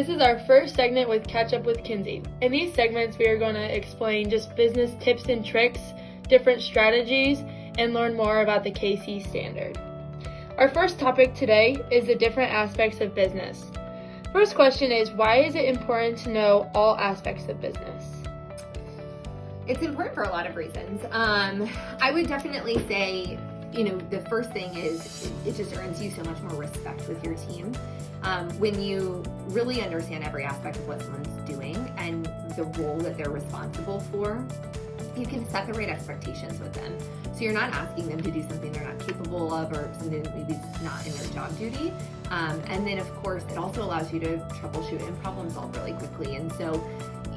This is our first segment with Catch Up with Kinsey. In these segments, we are going to explain just business tips and tricks, different strategies, and learn more about the KC standard. Our first topic today is the different aspects of business. First question is, why is it important to know all aspects of business? It's important for a lot of reasons. I would definitely say, the first thing is it just earns you so much more respect with your team. When you really understand every aspect of what someone's doing and the role that they're responsible for, you can set the right expectations with them. So you're not asking them to do something they're not capable of or something that maybe is not in their job duty. And then, of course, it also allows you to troubleshoot and problem solve really quickly. And so,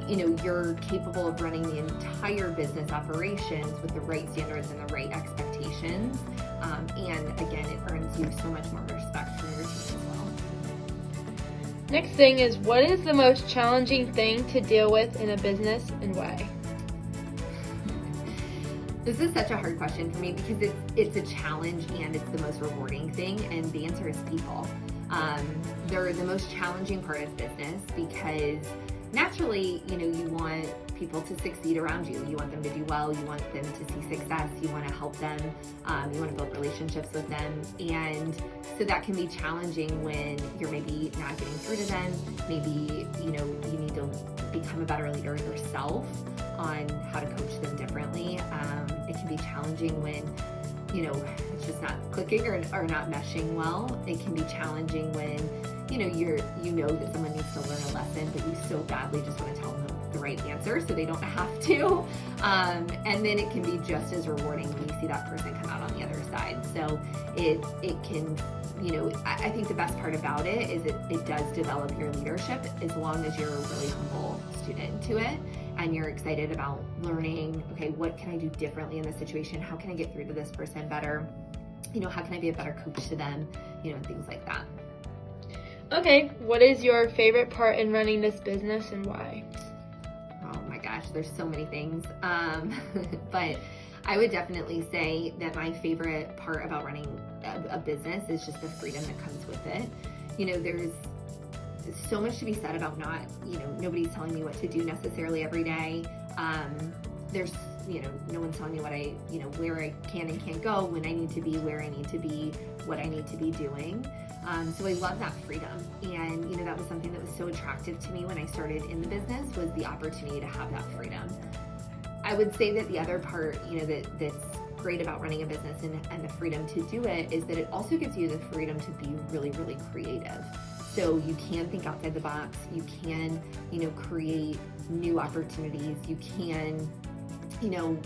you're capable of running the entire business operations with the right standards and the right expectations. And again, it earns you so much more respect from your team as well. Next thing is, what is the most challenging thing to deal with in a business and why? This is such a hard question for me because it's a challenge and it's the most rewarding thing, and the answer is people. They're the most challenging part of business because naturally, you want people to succeed around you. You want them to do well. You want them to see success. You want to help them. You want to build relationships with them. And so that can be challenging when you're maybe not getting through to them. Maybe, you need to become a better leader yourself on how to coach them differently. It can be challenging when, it's just not clicking or not meshing well. It can be challenging when, you know that someone needs to learn a lesson, but you so badly just want to tell them the right answer so they don't have to. And then it can be just as rewarding when you see that person come out on the other side. So it can, I think the best part about it is it does develop your leadership as long as you're a really humble student to it and you're excited about learning, okay, what can I do differently in this situation? How can I get through to this person better? How can I be a better coach to them? Things like that. Okay, what is your favorite part in running this business and why? Oh my gosh, there's so many things. But I would definitely say that my favorite part about running a business is just the freedom that comes with it. There's so much to be said about not, nobody's telling me what to do necessarily every day. There's, no one's telling me where I can and can't go, when I need to be, where I need to be, what I need to be doing. So I love that freedom. And, that was something that was so attractive to me when I started in the business, was the opportunity to have that freedom. I would say that the other part, that's great about running a business and the freedom to do it is that it also gives you the freedom to be really, really creative. So you can think outside the box, you can, create new opportunities, you can,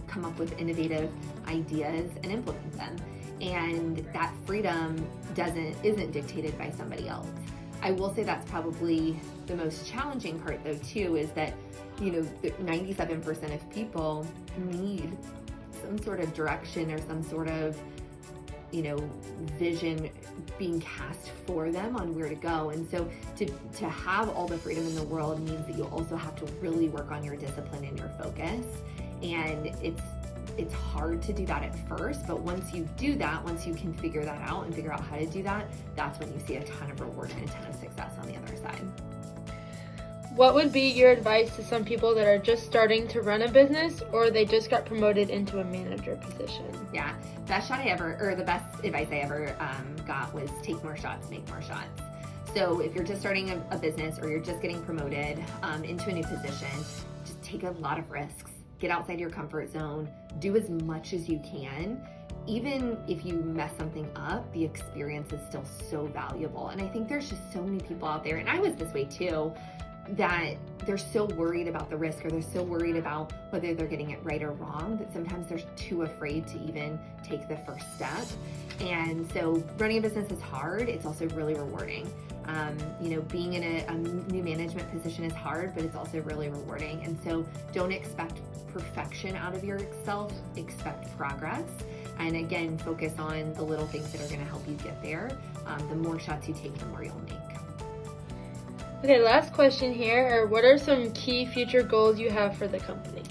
come up with innovative ideas and implement them. And that freedom isn't dictated by somebody else. I will say that's probably the most challenging part though too, is that, 97% of people need some sort of direction or some sort of, vision being cast for them on where to go. And so to have all the freedom in the world means that you also have to really work on your discipline and your focus. And it's hard to do that at first, but once you do that, once you can figure that out and figure out how to do that, that's when you see a ton of reward and a ton of success on the other side. What would be your advice to some people that are just starting to run a business or they just got promoted into a manager position? Yeah, the best advice I ever got was take more shots, make more shots. So if you're just starting a business or you're just getting promoted into a new position, just take a lot of risks. Get outside your comfort zone, do as much as you can. Even if you mess something up, the experience is still so valuable. And I think there's just so many people out there, and I was this way too, that they're so worried about the risk or they're so worried about whether they're getting it right or wrong that sometimes they're too afraid to even take the first step. And so running a business is hard. It's also really rewarding. Being in a new management position is hard, but it's also really rewarding. And so don't expect perfection out of yourself, expect progress. And again, focus on the little things that are going to help you get there. The more shots you take, the more you'll make. Okay, last question here. What are some key future goals you have for the company?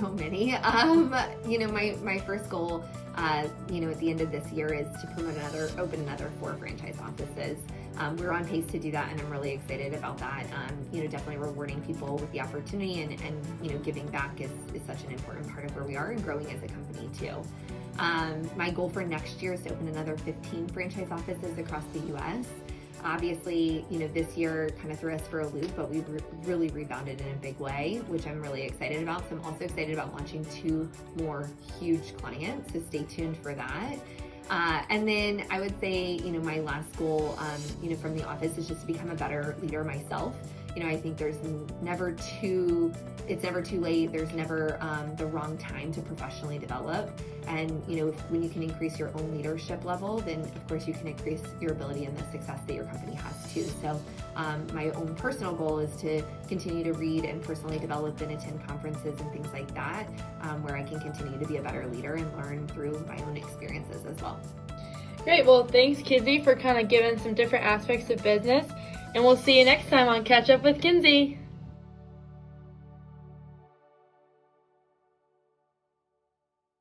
so many. My first goal, at the end of this year is to open another 4 franchise offices. We're on pace to do that, and I'm really excited about that. Definitely rewarding people with the opportunity and giving back is such an important part of where we are and growing as a company too. My goal for next year is to open another 15 franchise offices across the U.S. Obviously, this year kind of threw us for a loop, but we've really rebounded in a big way, which I'm really excited about. So I'm also excited about launching 2 more huge clients, so stay tuned for that. And then I would say, my last goal, from the office is just to become a better leader myself. I think it's never too late. There's never the wrong time to professionally develop. And, when you can increase your own leadership level, then of course you can increase your ability and the success that your company has too. So my own personal goal is to continue to read and personally develop and attend conferences and things like that, where I can continue to be a better leader and learn through my own experiences as well. Great. Well, thanks, Kinsey, for kind of giving some different aspects of business. And we'll see you next time on Catch Up with Kinsey.